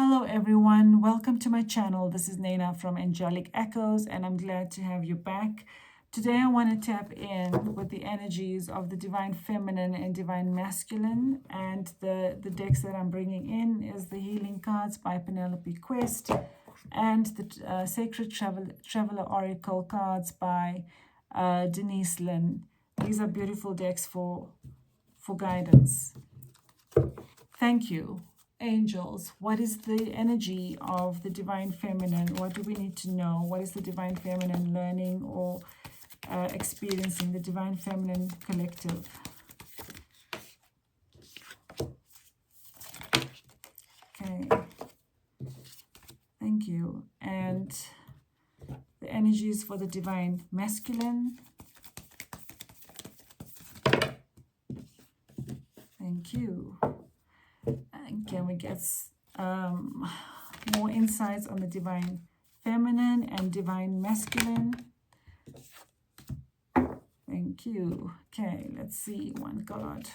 Hello everyone, welcome to my channel. This is Naina from Angelic Echoes and I'm glad to have you back. Today I want to tap in with the energies of the Divine Feminine and Divine Masculine, and the decks that I'm bringing in is the Healing Cards by Penelope Quest and the Sacred Traveler Oracle cards by Denise Linn. These are beautiful decks for guidance. Thank you. Angels, what is the energy of the Divine Feminine? What do we need to know? What is the Divine Feminine learning or experiencing? The Divine Feminine collective. Okay. Thank you. And the energies for the Divine Masculine. Thank you. And can we get more insights on the Divine Feminine and Divine Masculine? Thank you. Okay, let's see one card.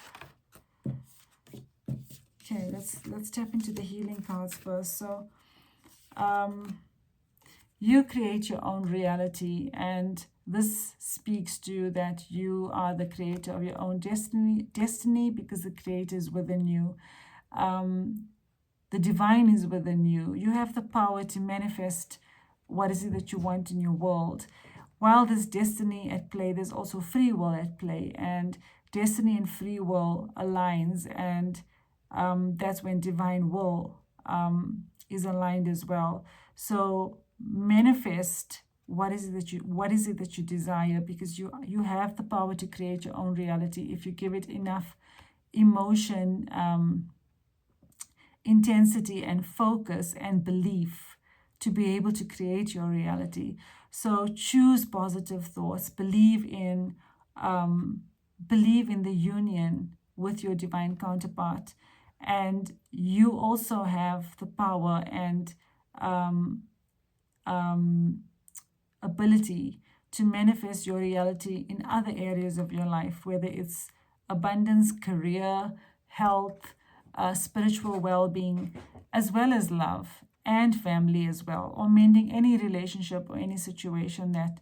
Okay, let's tap into the healing cards first. So you create your own reality, and this speaks to that you are the creator of your own destiny because the creator is within you. The divine is within you. You have the power to manifest what is it that you want in your world. While there's destiny at play, there's also free will at play, and destiny and free will aligns, and that's when divine will is aligned as well. So manifest what is it that you desire, because you have the power to create your own reality if you give it enough emotion, intensity and focus and belief to be able to create your reality. So choose positive thoughts, believe in the union with your divine counterpart, and you also have the power and ability to manifest your reality in other areas of your life, whether it's abundance, career, health, spiritual well-being, as well as love and family as well, or mending any relationship or any situation that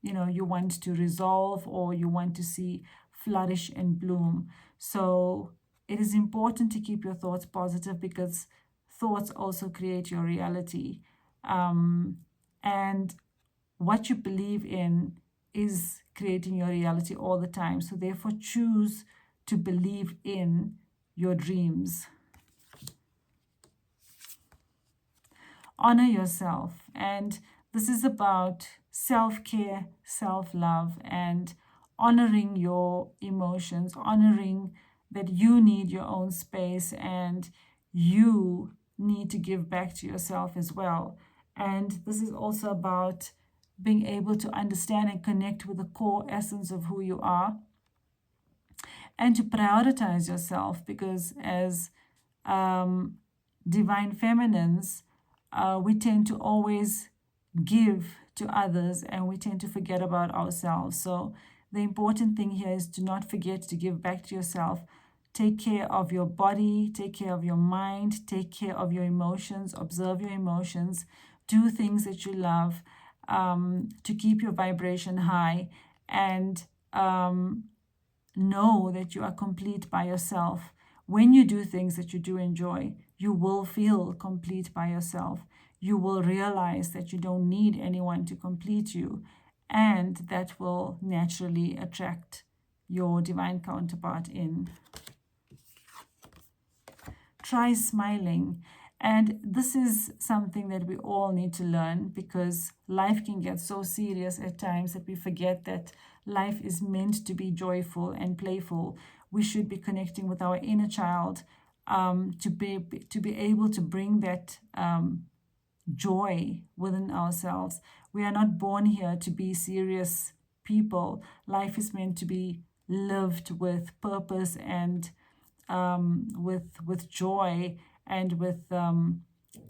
you want to resolve or you want to see flourish and bloom. So it is important to keep your thoughts positive, because thoughts also create your reality, and what you believe in is creating your reality all the time. So therefore choose to believe in your dreams. Honor yourself, and this is about self-care, self-love, and honoring your emotions, honoring that you need your own space and you need to give back to yourself as well. And this is also about being able to understand and connect with the core essence of who you are, and to prioritize yourself, because as divine feminines, we tend to always give to others and we tend to forget about ourselves. So the important thing here is to not forget to give back to yourself. Take care of your body, take care of your mind, take care of your emotions, observe your emotions, do things that you love, to keep your vibration high, and know that you are complete by yourself. When you do things that you do enjoy, you will feel complete by yourself. You will realize that you don't need anyone to complete you, and that will naturally attract your divine counterpart in. Try smiling. And this is something that we all need to learn, because life can get so serious at times that we forget that life is meant to be joyful and playful. We should be connecting with our inner child, to be able to bring that joy within ourselves. We are not born here to be serious people. Life is meant to be lived with purpose and with joy and with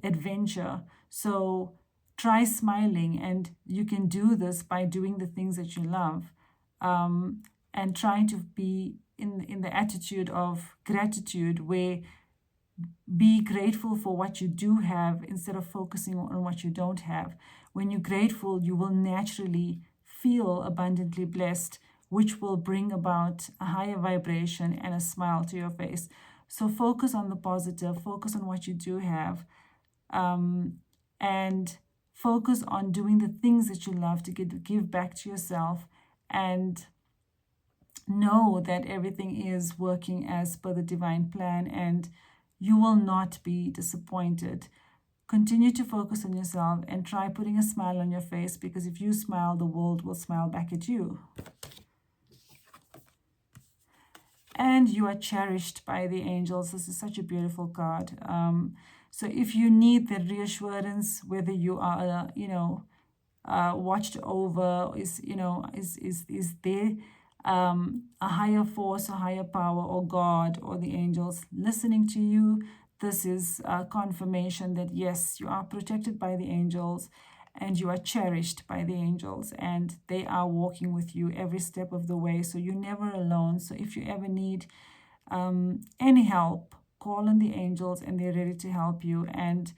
adventure. So try smiling, and you can do this by doing the things that you love, and trying to be in the attitude of gratitude, where Be grateful for what you do have instead of focusing on what you don't have. When you're grateful, you will naturally feel abundantly blessed, which will bring about a higher vibration and a smile to your face. So focus on the positive, focus on what you do have, and focus on doing the things that you love to give back to yourself, and know that everything is working as per the divine plan, and you will not be disappointed. Continue to focus on yourself and try putting a smile on your face, because if you smile, the world will smile back at you. And you are cherished by the angels. This is such a beautiful card. So if you need that reassurance, whether you are, watched over, is there a higher force, a higher power, or God, or the angels listening to you? This is confirmation that yes, you are protected by the angels, and you are cherished by the angels, and they are walking with you every step of the way. So you're never alone. So if you ever need any help, call on the angels, and they're ready to help you. And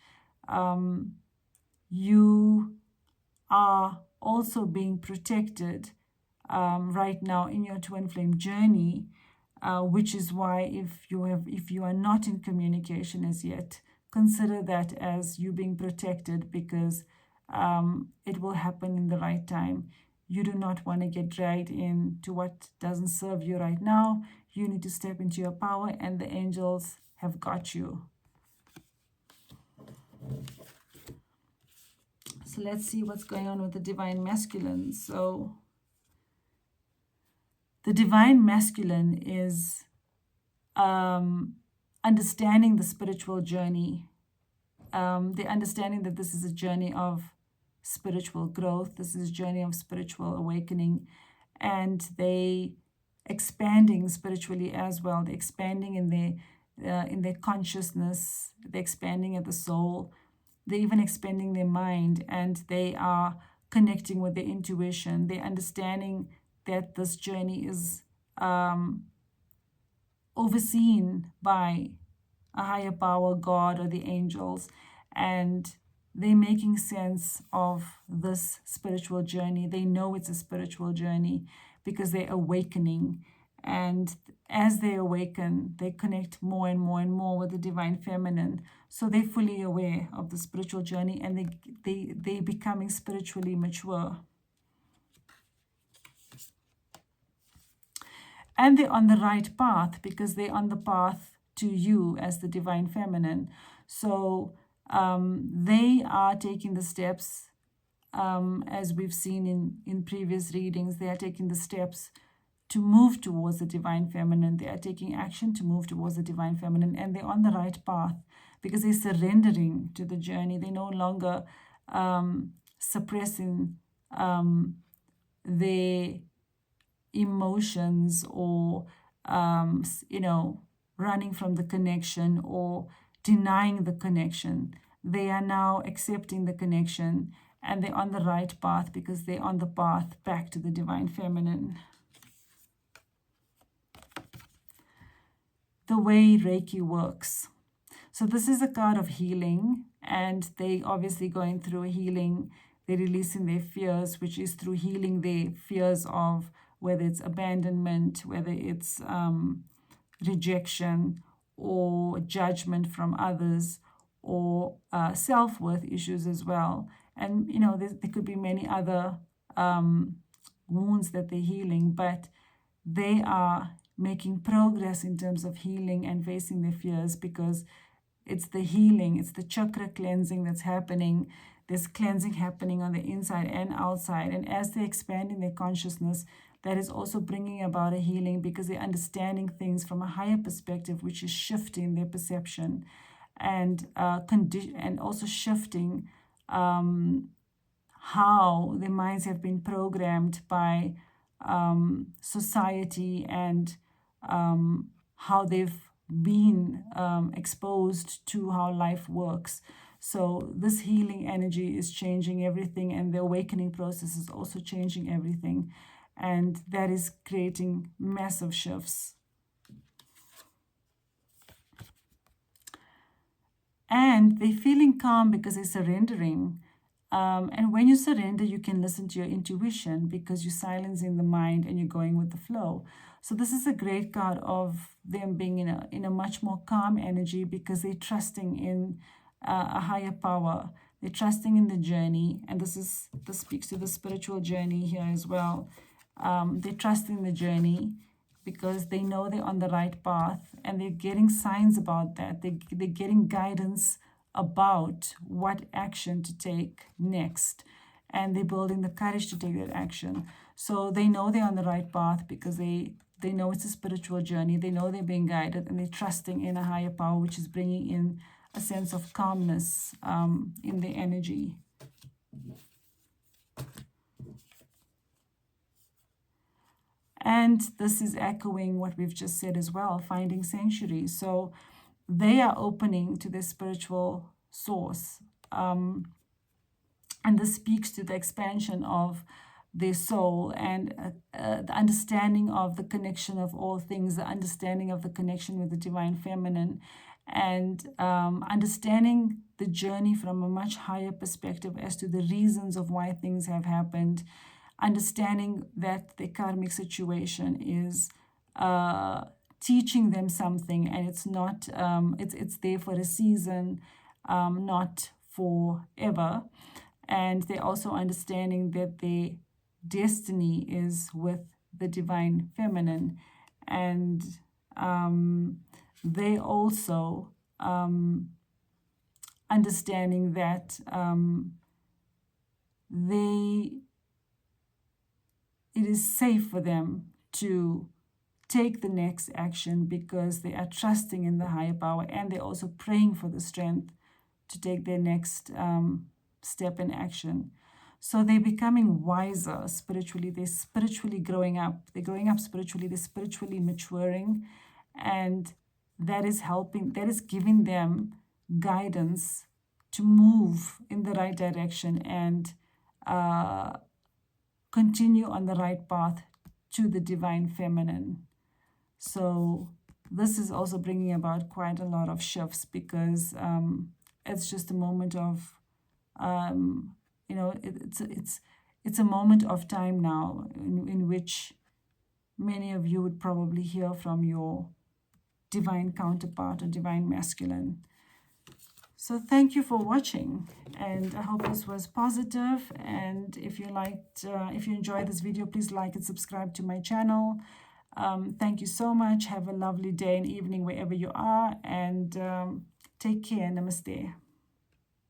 you are also being protected right now in your twin flame journey, which is why if you are not in communication as yet, consider that as you being protected, because it will happen in the right time. You do not want to get dragged into what doesn't serve you right now. You need to step into your power, and the angels have got you. So let's see what's going on with the divine masculine. So the divine masculine is understanding the spiritual journey. The understanding that this is a journey of spiritual growth. This is a journey of spiritual awakening. And they expanding spiritually as well. They're expanding in their consciousness. They're expanding at the soul. They're even expanding their mind, and they are connecting with their intuition. They're understanding that this journey is overseen by a higher power, God, or the angels, and they're making sense of this spiritual journey. They know it's a spiritual journey because they're awakening. And as they awaken, they connect more and more and more with the divine feminine. So they're fully aware of the spiritual journey, and they're becoming spiritually mature. And they're on the right path because they're on the path to you as the divine feminine. So they are taking the steps, as we've seen in previous readings. They are taking the steps to move towards the divine feminine. They are taking action to move towards the divine feminine, and they're on the right path because they're surrendering to the journey. They're no longer suppressing their emotions, or running from the connection or denying the connection. They are now accepting the connection, and they're on the right path because they're on the path back to the divine feminine. The way Reiki works. So this is a card of healing, and they obviously going through a healing. They're releasing their fears, which is through healing their fears of whether it's abandonment, whether it's rejection or judgment from others, or self-worth issues as well. And, there could be many other wounds that they're healing, but they are making progress in terms of healing and facing their fears, because it's the healing, it's the chakra cleansing that's happening. There's cleansing happening on the inside and outside. And as they're expanding their consciousness, that is also bringing about a healing, because they're understanding things from a higher perspective, which is shifting their perception and and also shifting how their minds have been programmed by society, and how they've been exposed to how life works. So this healing energy is changing everything, and the awakening process is also changing everything. And that is creating massive shifts. And they're feeling calm because they're surrendering. And when you surrender, you can listen to your intuition because you're silencing the mind and you're going with the flow. So this is a great card of them being in a much more calm energy because they're trusting in a higher power. They're trusting in the journey, and this speaks to the spiritual journey here as well. They're trusting the journey because they know they're on the right path, and they're getting signs about that. They're getting guidance about what action to take next, and they're building the courage to take that action. So they know they're on the right path because they know it's a spiritual journey. They know they're being guided, and they're trusting in a higher power, which is bringing in a sense of calmness in their energy. And this is echoing what we've just said as well, finding sanctuary. So they are opening to their spiritual source. And this speaks to the expansion of their soul and the understanding of the connection of all things, the understanding of the connection with the divine feminine, and understanding the journey from a much higher perspective as to the reasons of why things have happened, understanding that the karmic situation is teaching them something, and it's not it's there for a season, not forever. And they're also understanding that their destiny is with the divine feminine, and they also understanding that it is safe for them to take the next action because they are trusting in the higher power, and they're also praying for the strength to take their next step in action. So they're becoming wiser spiritually. They're spiritually growing up. They're growing up spiritually. They're spiritually maturing. And that is helping, that is giving them guidance to move in the right direction and continue on the right path to the divine feminine. So this is also bringing about quite a lot of shifts because it's just a moment of, it's a moment of time now in which many of you would probably hear from your divine counterpart or divine masculine. So thank you for watching, and I hope this was positive. And if you enjoyed this video, please like and subscribe to my channel. Thank you so much. Have a lovely day and evening wherever you are, and take care. Namaste.